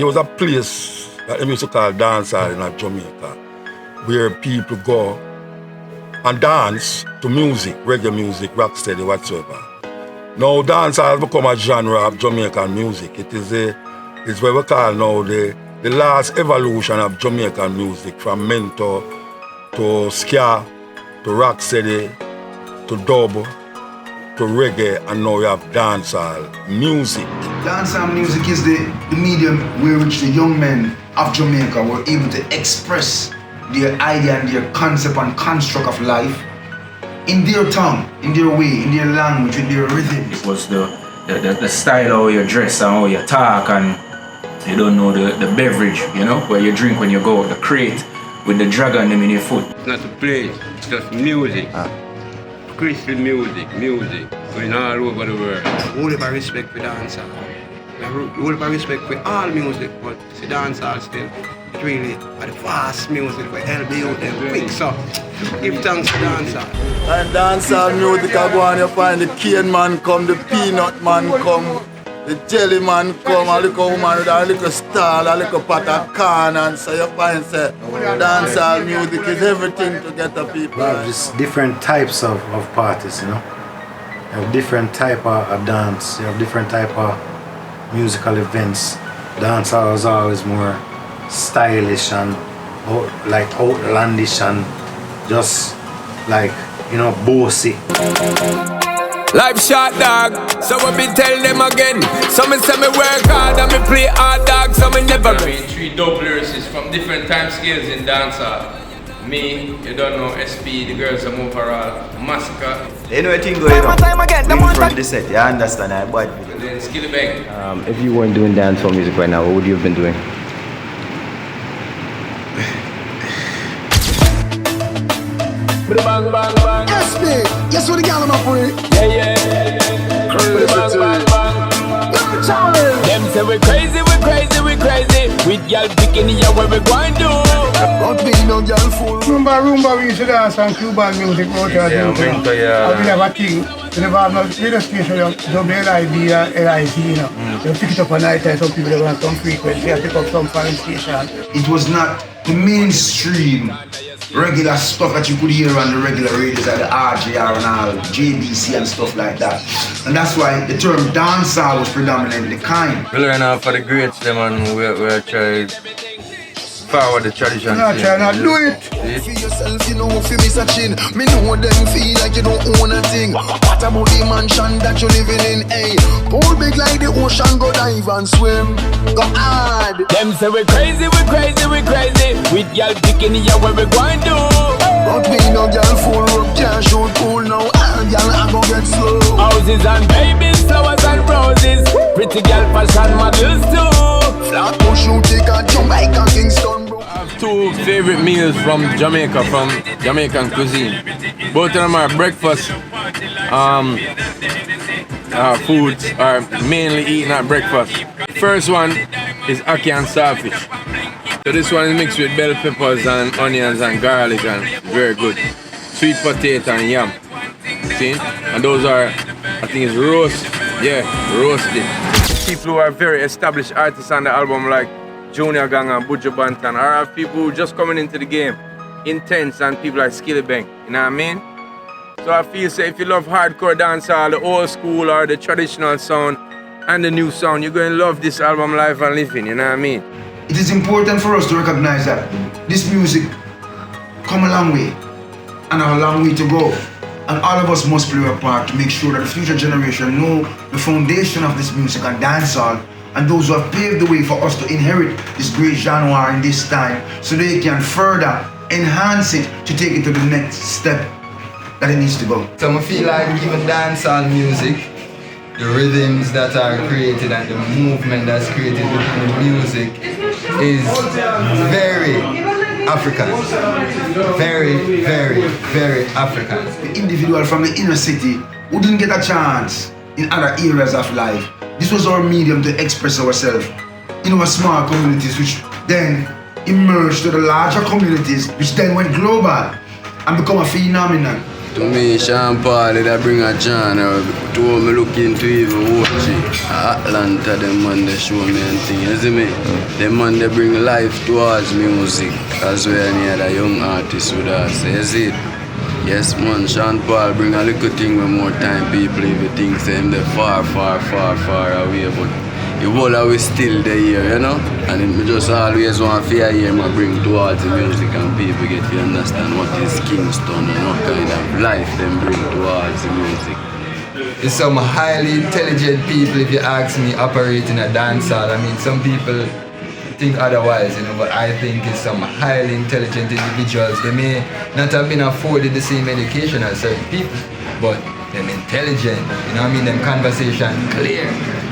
there was a place that they used to call Dancehall in Jamaica, where people go and dance to music, reggae music, rocksteady, whatsoever. Now dancehall has become a genre of Jamaican music. It's what we call now the last evolution of Jamaican music, from mento to ska, to rocksteady, to dub, to reggae, and now we have dancehall music. Dancehall music is the medium where which the young men of Jamaica were able to express their idea and their concept and construct of life in their tongue, in their way, in their language, in their rhythm. It was the style how you dress and how you talk, and you don't know the beverage, you know, where you drink when you go, the crate with the dragon them in your foot. It's not a place, it's just music. Christian music, going all over the world. All of our respect for dancehall. All of our respect for all music, but see dancehall still, it's really the fast music for help you out them quick, so give thanks to dancehall. And dancehall music I go on, you find the cane man come, the peanut man come, the jelly man come, a little woman with a little stall, a little pot of corn, and so you find say dancehall music is everything to get the people. We have just different types of parties, you know. You have different type of dance, you have different type of musical events. Dancehall is always more stylish and like outlandish and just like, you know, bossy. Life short dog, so I be tell them again. Some say me work hard and me play hard dog, so me never. I mean, 3 dope lyricists from different time scales in dancehall. Me, you don't know, SP, the girls are overall, Massacre. You know what thing going on? Livin from the set, you understand that, but Then Skilly Bang. If you weren't doing dancehall music right now, what would you have been doing? Bang bang bang. Yes, me. Yes, what the gal am I free? Yeah. Bang bang bang. No challenge. Them say we crazy. With y'all picking here what we going to do. But me no girl fool. Rumba, we used to dance on Cuban music out here. Yeah. We never think. We never have no radio station, WLIB and LIC, you know. They pick it up at night, some people they want some frequency and pick up some foreign station. It was not the mainstream regular stuff that you could hear on the regular radios like the RJR and all, JBC and stuff like that. And that's why the term dancehall was predominantly kind. We learn out for the greats them and we're trying forward the tradition. No, try not do it. For yourself, you know, if you miss a chin, me know them feel like you don't own a thing. What about the mansion that you're living in? Hey, pool big like the ocean, go dive and swim. Go hard. Them say we crazy. With y'all picking here what we going to do. But me no girl full up, can't shoot pool now. Girl, I go get slow. Houses and babies, flowers and roses. Pretty girl fashion models too. Flat push you take a Jamaica Kingston, bro. I have 2 favorite meals from Jamaica, from Jamaican cuisine. Both of them are breakfast foods, are mainly eaten at breakfast. First one is ackee and saltfish. So this one is mixed with bell peppers and onions and garlic and very good. Sweet potato and yam. See? And those are, I think it's roasted. People who are very established artists on the album like Junior Gang and Buju Banton, or have people who just coming into the game, Intense and people like Skilly Bang, you know what I mean? So I feel say if you love hardcore dancehall, the old school or the traditional sound and the new sound, you're going to love this album Live and Livin, you know what I mean? It is important for us to recognize that this music come a long way and have a long way to go. And all of us must play a part to make sure that the future generation know the foundation of this music and dancehall, and those who have paved the way for us to inherit this great genre in this time, so they can further enhance it to take it to the next step that it needs to go. so I feel like even dancehall music, the rhythms that are created and the movement that's created within the music is very African. Very African. The individual from the inner city who didn't get a chance in other areas of life, this was our medium to express ourselves in our small communities, which then emerged to the larger communities, which then went global and become a phenomenon. To me, Sean Paul did I bring a genre. To me look into even watch Atlanta, them man they show me and thing, you see me? Them man they bring life towards music as well any other young artist would have say, you see? Yes man, Sean Paul bring a little thing with more time people even think say him they far away, but the whole of we still there, you know? And it just always want to hear him bring towards the music and people get to understand what is Kingston and what kind of life them bring towards the music. It's some highly intelligent people, if you ask me, operating a dancehall. I mean, some people think otherwise, you know, but I think it's some highly intelligent individuals. They may not have been afforded the same education as certain people, but they're intelligent, you know what I mean? Them conversation clear.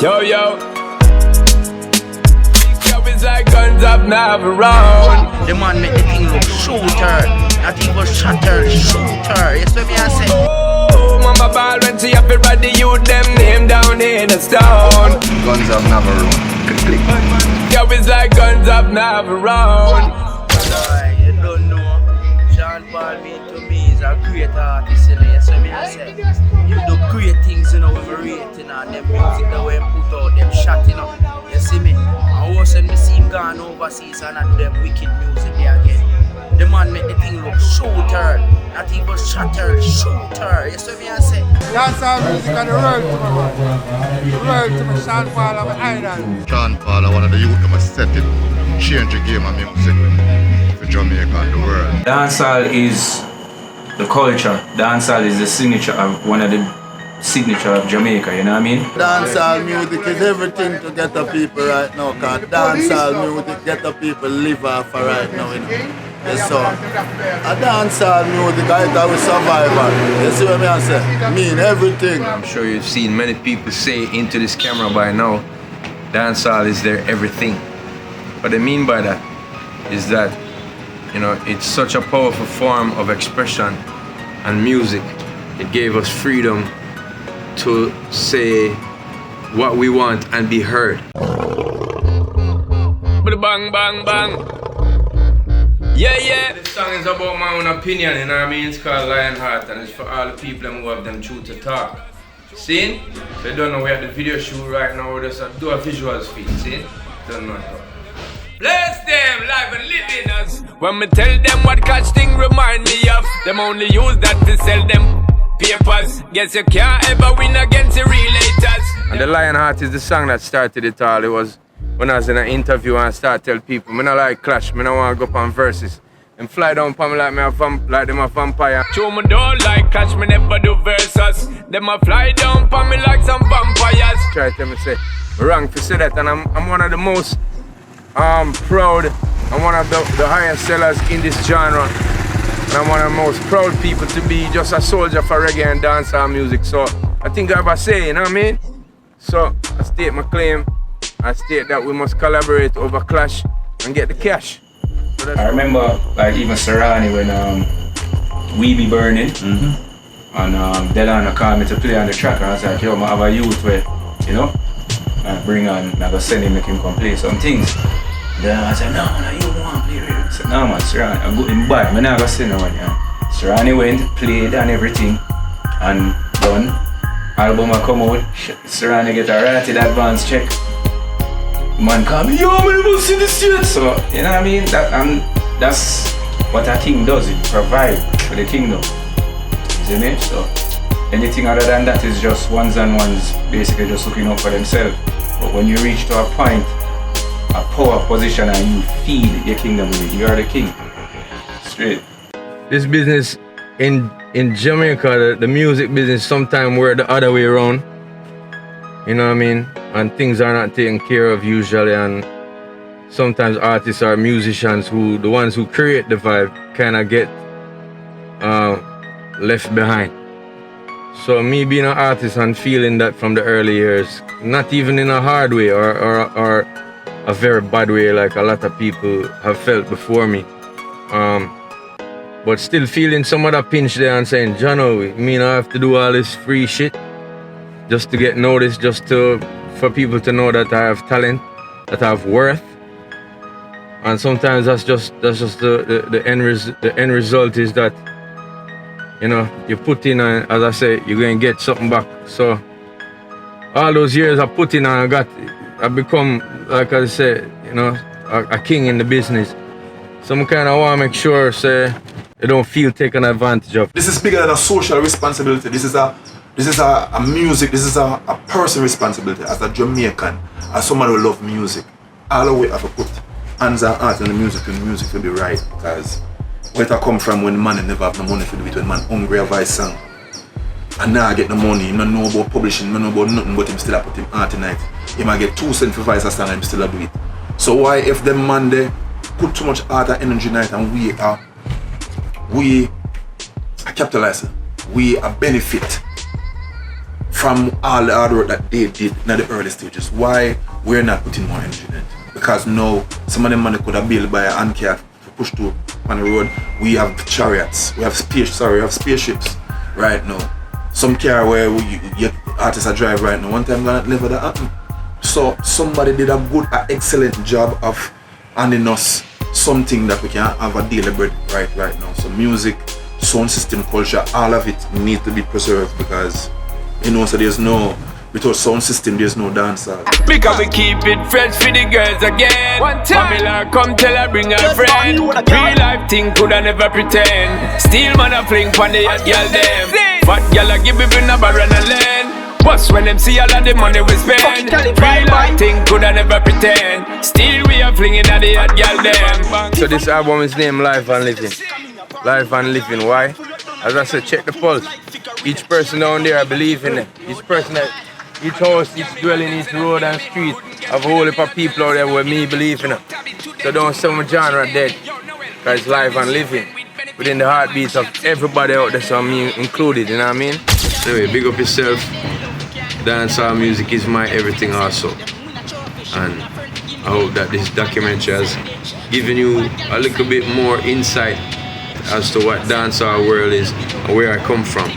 Yo. It's like guns up now around. The man make the thing look shooter, not even shatter, shooter. You see me I say? Oh, mama ball when she up it ready, you them name down in the stone. Guns up now around. Yo, it's like guns up now around. You don't know. Sean Paul mean to me is a great artist, you know. You see me I say? You do great things, you know, when we rating and them music that we put out, them shot, you know. You see me? And once when me see him gone overseas and I do them wicked music there again. The man make the thing look shooter, not even shatter, shooter. You see me I say? Dancehall music and the world to me. The world to me, Sean Paul of Ireland. Sean Paul, one of the youth that must set it, change the game of music for Jamaica and the world. Dancehall is the culture. Dancehall is the signature of one of the signature of Jamaica, you know what I mean? Dancehall music is everything to get the people right now, cause dancehall music get the people live off right now, you know. Yes, so a dancehall music is our survival. You see what I say? Mean everything. I'm sure you've seen many people say into this camera by now, dancehall is their everything. What I mean by that is that, you know, it's such a powerful form of expression and music. It gave us freedom to say what we want and be heard. Bang, bang, bang. Yeah. This song is about my own opinion, you know what I mean? It's called Lionheart and it's for all the people who have them truth to talk. See? If you don't know, we have the video shoot right now, we just do a visuals feed, see? Don't know. Bless them, live and living us. When me tell them what catch thing remind me of, them only use that to sell them papers. Guess you can't ever win against the relators. And the Lionheart is the song that started it all. It was when I was in an interview and I started telling people, me not like clash, me not want to go up on verses. And fly down upon me like them a vampire. Show me don't like clash, me never do verses. Them a fly down upon me like some vampires. Try to tell me say, wrong to say that, and I'm one of the most proud, I'm one of the highest sellers in this genre. And I'm one of the most proud people to be just a soldier for reggae and dancehall music. So I think I have a say, you know what I mean? So I state my claim. I state that we must collaborate over clash and get the cash. So I remember like even Serrani when We Be Burning and Delano called me to play on the track and I was like, yo, I have a youth where, you know, I bring on, I go send him, make him come play some things. Then I said, no, you don't want to play really. I said, no man, Serrani, I'm good in bad, I'm not going to send no one. Serrani went, played and everything, and done. Album I come out, Serrani get a rated advance check. Man call me, yo, man, you must see the States. So, you know what I mean? That's what a king does, it provide for the kingdom. You see me? So, anything other than that is just ones and ones, basically just looking out for themselves. But when you reach to a point, a power position and you feed your kingdom with it, you are the king. Straight. This business in Jamaica, the music business, sometimes we're the other way around. You know what I mean? And things are not taken care of usually, and sometimes artists or musicians who, the ones who create the vibe, kind of get left behind. So me being an artist and feeling that from the early years, not even in a hard way or a very bad way like a lot of people have felt before me, but still feeling some of that pinch there and saying, Jono, you mean I have to do all this free shit just to get noticed, just for people to know that I have talent, that I have worth? And sometimes that's just the end result is that you know, you put in, and as I say, you're going to get something back. So all those years I put in, and I become, like I say, you know, a king in the business. So I kind of want to make sure, say, you don't feel taken advantage of. This is bigger than a social responsibility. This is a music, this is a personal responsibility as a Jamaican, as someone who love music. All the way I have to put hands and heart on the music and the music will be right, because where it come from when man never have no money to do it, when man hungry a voice song. And now I get the money, you don't know about publishing, you don't know about nothing, but him still put him art tonight. He might get 2 cents for voice a song and him still do it. So why if them man they put too much art and energy tonight and we capitalize, we benefit from all the hard work that they did in the early stages. Why we're not putting more energy in it? Because now some of them money could have built by a hand car to push to on the road. We have chariots, we have spaceships right now. Some car where artists are drive right now. One time gonna never that happen. So somebody did a good, excellent job of handing us something that we can have a daily bread right now. So music, sound system, culture, all of it needs to be preserved, because you know, so there's no, without sound system, there's no dancehall. Because we keep it fresh for the girls again. Pamela come tell her bring her friend. Real life thing coulda never pretend. Still man a fling pon the hot girl them. Fat girl a give it in a bar and a land. Bust when them see all of the money we spend. Real life thing coulda never pretend. Still we are flinging at the hot girl them. So this album is named Live and Living. Live and Living, why? As I said, check the pulse. Each person down there, I believe in it. Each house, each dwelling, each road and street have a whole heap of people out there where me believe in it. So don't say my genre dead, because it's live and living within the heartbeat of everybody out there, so me included, you know what I mean? Anyway, big up yourself. Dancehall music is my everything also. And I hope that this documentary has given you a little bit more insight as to what dancehall world is and where I come from.